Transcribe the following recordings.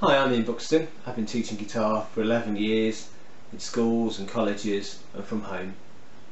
Hi, I'm Ian Buxton. I've been teaching guitar for 11 years in schools and colleges and from home.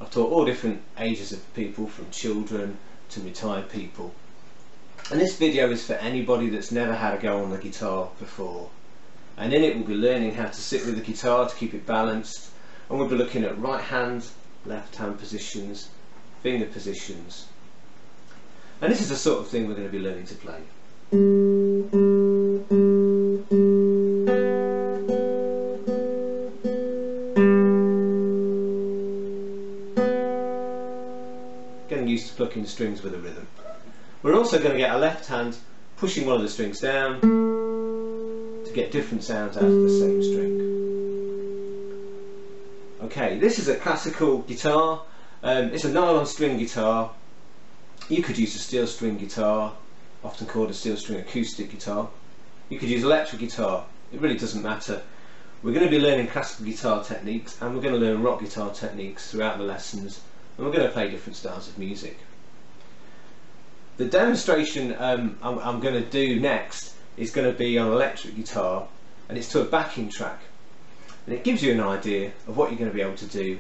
I've taught all different ages of people, from children to retired people. And this video is for anybody that's never had a go on the guitar before. And in it we'll be learning how to sit with the guitar to keep it balanced, and we'll be looking at right hand, left hand positions, finger positions. And this is the sort of thing we're going to be learning to play. Getting used to plucking the strings with a rhythm. We're also going to get our left hand pushing one of the strings down to get different sounds out of the same string. Okay, this is a classical guitar. It's a nylon string guitar. You could use a steel string guitar, often called a steel string acoustic guitar. You could use electric guitar. It really doesn't matter. We're going to be learning classical guitar techniques, and we're going to learn rock guitar techniques throughout the lessons, and we're going to play different styles of music. The demonstration I'm going to do next is going to be on electric guitar, and it's to a backing track, and it gives you an idea of what you're going to be able to do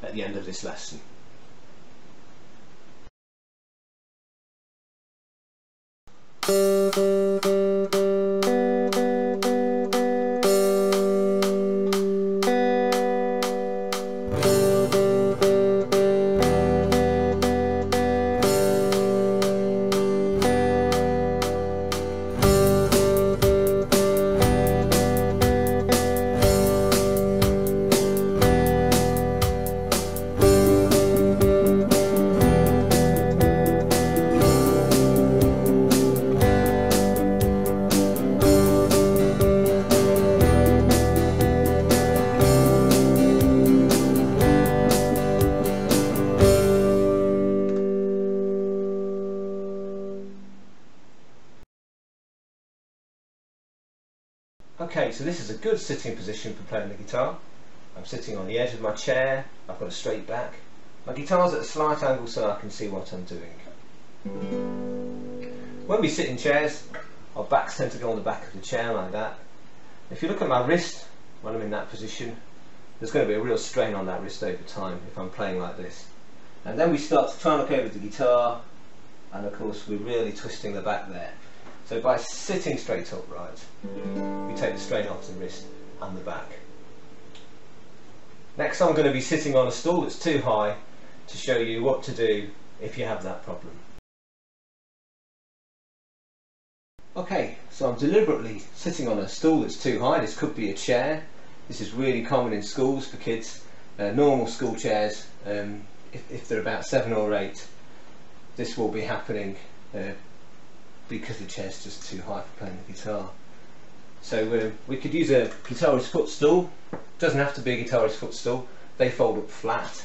at the end of this lesson. Okay, so this is a good sitting position for playing the guitar. I'm sitting on the edge of my chair, I've got a straight back. My guitar's at a slight angle so I can see what I'm doing. When we sit in chairs, our backs tend to go on the back of the chair like that. If you look at my wrist when I'm in that position, there's going to be a real strain on that wrist over time if I'm playing like this. And then we start to try and look over the guitar, and of course we're really twisting the back there. So by sitting straight upright, we take the strain off the wrist and the back. Next I'm going to be sitting on a stool that's too high to show you what to do if you have that problem. Okay, so I'm deliberately sitting on a stool that's too high. This could be a chair. This is really common in schools for kids. Normal school chairs, if they're about 7 or 8, this will be happening because the chair's just too high for playing the guitar. So we could use a guitarist's footstool. Doesn't have to be a guitarist's footstool. They fold up flat.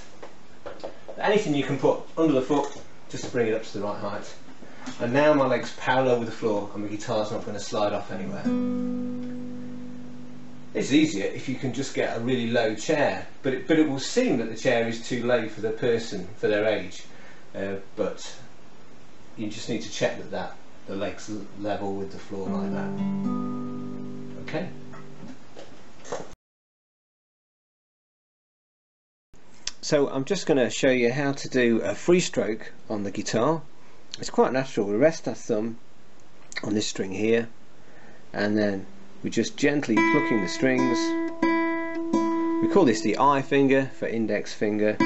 Anything you can put under the foot just to bring it up to the right height. And now my leg's parallel with the floor and my guitar's not going to slide off anywhere. It's easier if you can just get a really low chair, but it will seem that the chair is too low for the person, for their age, but you just need to check that the legs level with the floor like that. Okay. So I'm just going to show you how to do a free stroke on the guitar. It's quite natural. We rest our thumb on this string here, and then we're just gently plucking the strings. We call this the I finger for index finger.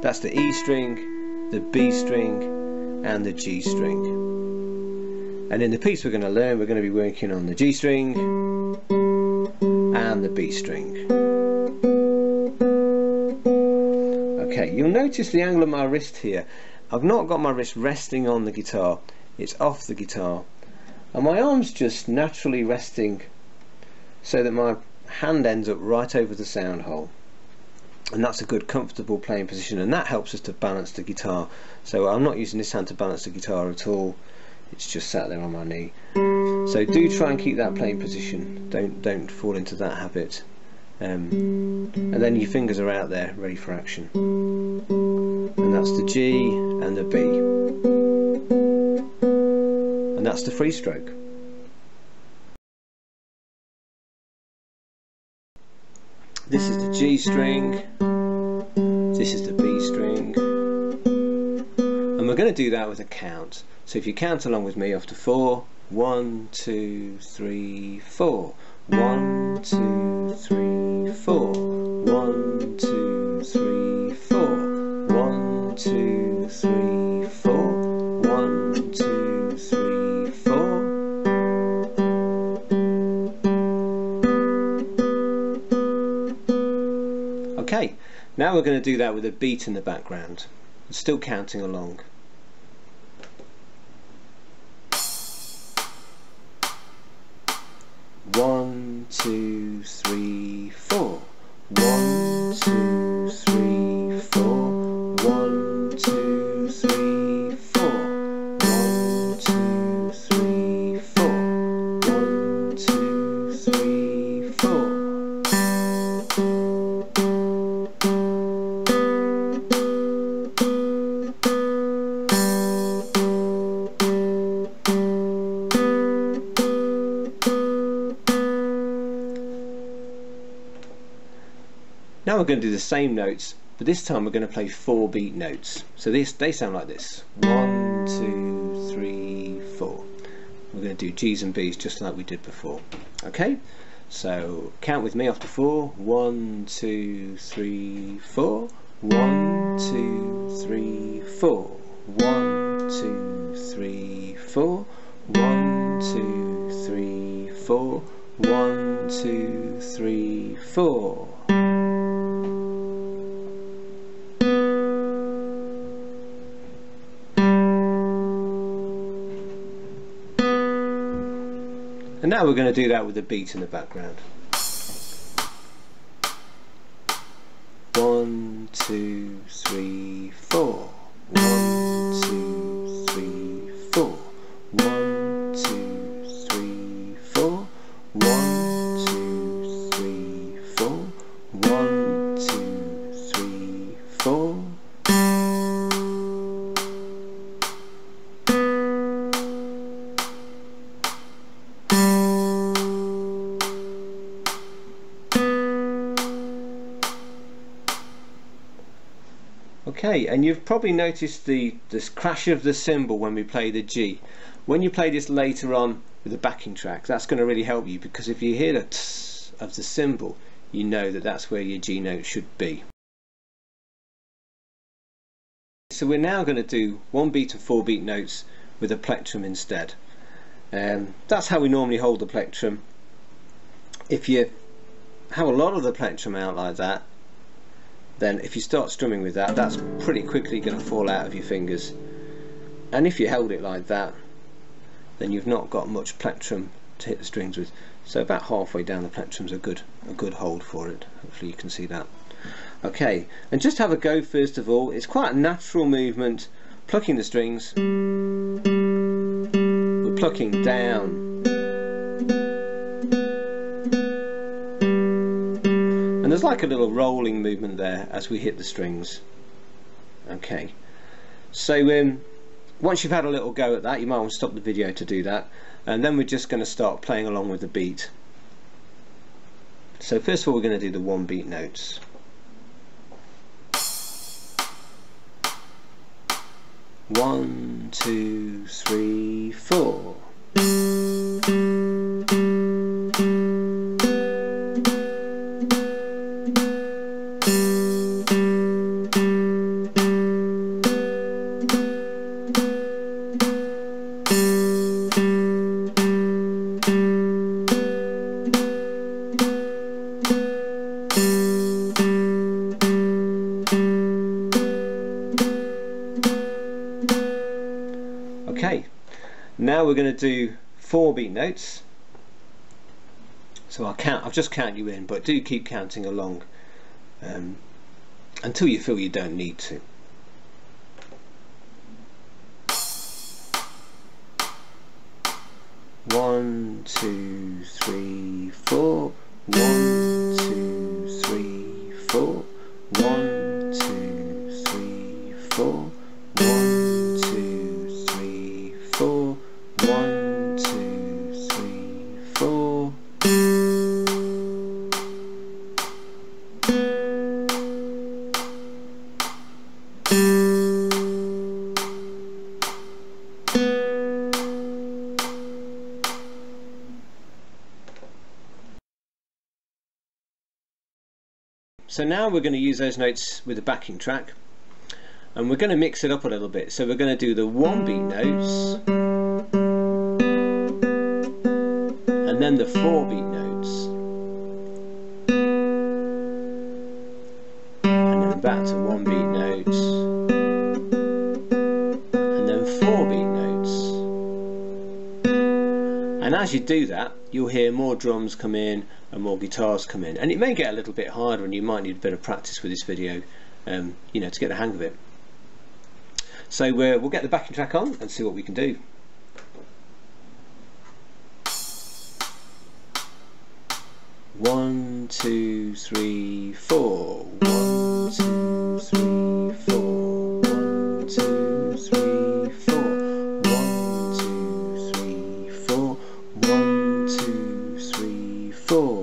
That's the E string, the B string and the G string. And in the piece we're going to learn, we're going to be working on the G string and the B string. Okay, you'll notice the angle of my wrist here. I've not got my wrist resting on the guitar, it's off the guitar. And my arm's just naturally resting so that my hand ends up right over the sound hole. And that's a good comfortable playing position, and that helps us to balance the guitar. So I'm not using this hand to balance the guitar at all. It's just sat there on my knee. So do try and keep that playing position. Don't fall into that habit. And then your fingers are out there ready for action. And that's the G and the B. And that's the free stroke. This is the G string, this is the B string, and we're going to do that with a count. So if you count along with me after 4, 1, 2, 3, 4, 1, 2, 3, 4, 1, 2, 3, 4, 1, 2, 3, 4, 1, 2, 3, 4. Okay, now we're going to do that with a beat in the background, still counting along. One, two, three, four. 1, 2, 3, 4. 1, 2, 3, 4. 1, 2, 3, 4. 1, 2, 3, 4. Now we're going to do the same notes, but this time we're going to play 4 beat notes. So they sound like this: 1, 2, 3, 4. We're going to do G's and B's just like we did before. Okay, so count with me after 4. 1, 2, 3, 4. 1, 2, 3, 4. 1, 2, 3, 4. 1, 2, 3, 4. 1, 2, 3, 4. And now we're going to do that with a beat in the background. 1, 2, 3, 4. 1, 2, 3, 4. 1, 2, 3, 4. 1, 2, 3, 4. 1, 2, 3, 4. Okay, and you've probably noticed this crash of the cymbal when we play the G. When you play this later on with the backing track, that's going to really help you, because if you hear the tss of the cymbal, you know that that's where your G note should be. So we're now going to do 1 beat and 4 beat notes with a plectrum instead. That's how we normally hold the plectrum. If you have a lot of the plectrum out like that, then if you start strumming with that, that's pretty quickly going to fall out of your fingers. And if you held it like that, then you've not got much plectrum to hit the strings with. So about halfway down the plectrum's a good hold for it. Hopefully you can see that. Okay, and just have a go first of all. It's quite a natural movement, plucking the strings. We're plucking down. And there's like a little rolling movement there as we hit the strings. Okay, so once you've had a little go at that, you might want to stop the video to do that, and then we're just going to start playing along with the beat. So first of all we're going to do the 1 beat notes. One, 2, 3, 4. Okay, now we're going to do 4 beat notes. So I'll just count you in, but do keep counting along until you feel you don't need to. One, 2, 3, 4. 1, 2, 3, 4. 1, 2, 3, 4. 1, 2, 3, 4. 1, 2, 3, 4. so now we're going to use those notes with a backing track, and we're going to mix it up a little bit. So we're going to do the 1 beat notes, and then the 4 beat notes, and then back to 1 beat notes, and then 4 beat notes. And as you do that, you'll hear more drums come in and more guitars come in, and it may get a little bit harder, and you might need a bit of practice with this video, you know, to get the hang of it. So we'll get the backing track on and see what we can do. One, two, three, four. 1, 2, 3, 4. 1, 2, 3, 4. 1, 2, 3, 4. 1, 2, 3, 4.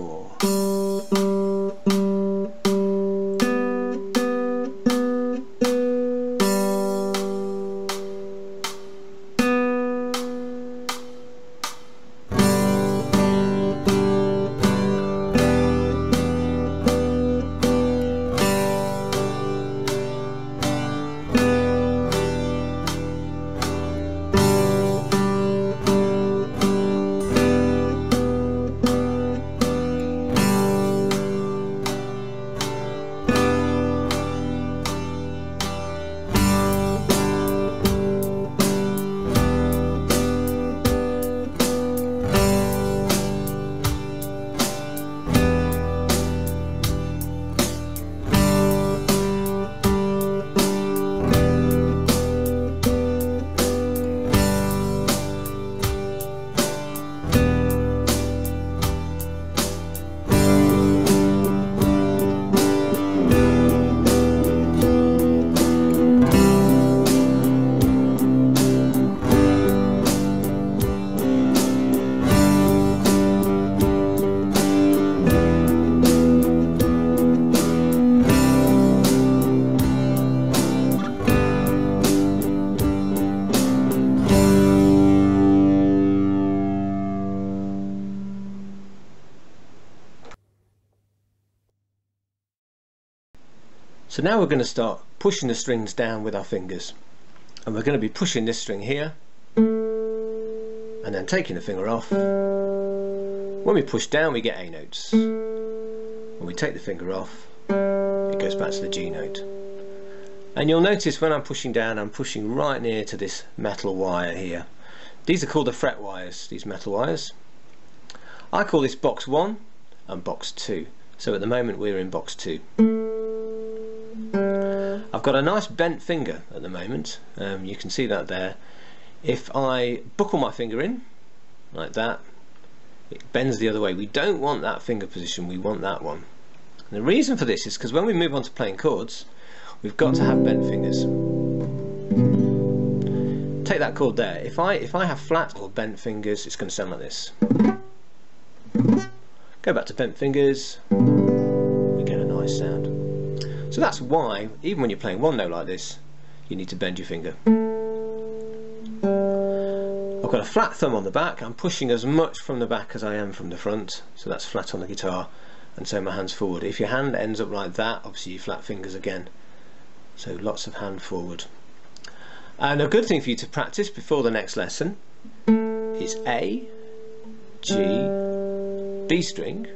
So now we're going to start pushing the strings down with our fingers, and we're going to be pushing this string here and then taking the finger off. When we push down, we get A notes. When we take the finger off, it goes back to the G note. And you'll notice when I'm pushing down, I'm pushing right near to this metal wire here. These are called the fret wires, these metal wires. I call this box 1 and box 2. So at the moment we're in box 2. I've got a nice bent finger at the moment, you can see that there. If I buckle my finger in like that, it bends the other way. We don't want that finger position, we want that one. And the reason for this is because when we move on to playing chords, we've got to have bent fingers. Take that chord there. If I have flat or bent fingers, it's going to sound like this. Go back to bent fingers, we get a nice sound. So that's why, even when you're playing one note like this, you need to bend your finger. I've got a flat thumb on the back. I'm pushing as much from the back as I am from the front, so that's flat on the guitar, and so my hand's forward. If your hand ends up like that, obviously you flat fingers again. So lots of hand forward. And a good thing for you to practice before the next lesson is A, G, D string,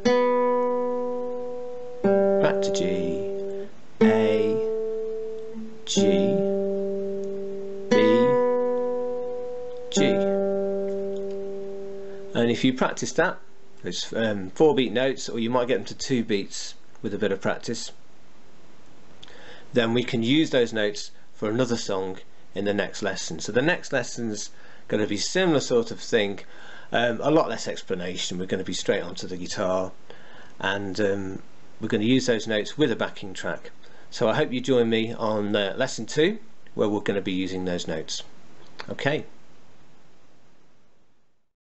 back to G, A, G, B, G. And if you practice that, it's 4 beat notes, or you might get them to 2 beats with a bit of practice, then we can use those notes for another song in the next lesson. So the next lesson's going to be similar sort of thing, a lot less explanation. We're going to be straight onto the guitar, and we're going to use those notes with a backing track. So I hope you join me on lesson 2, where we're going to be using those notes. Okay.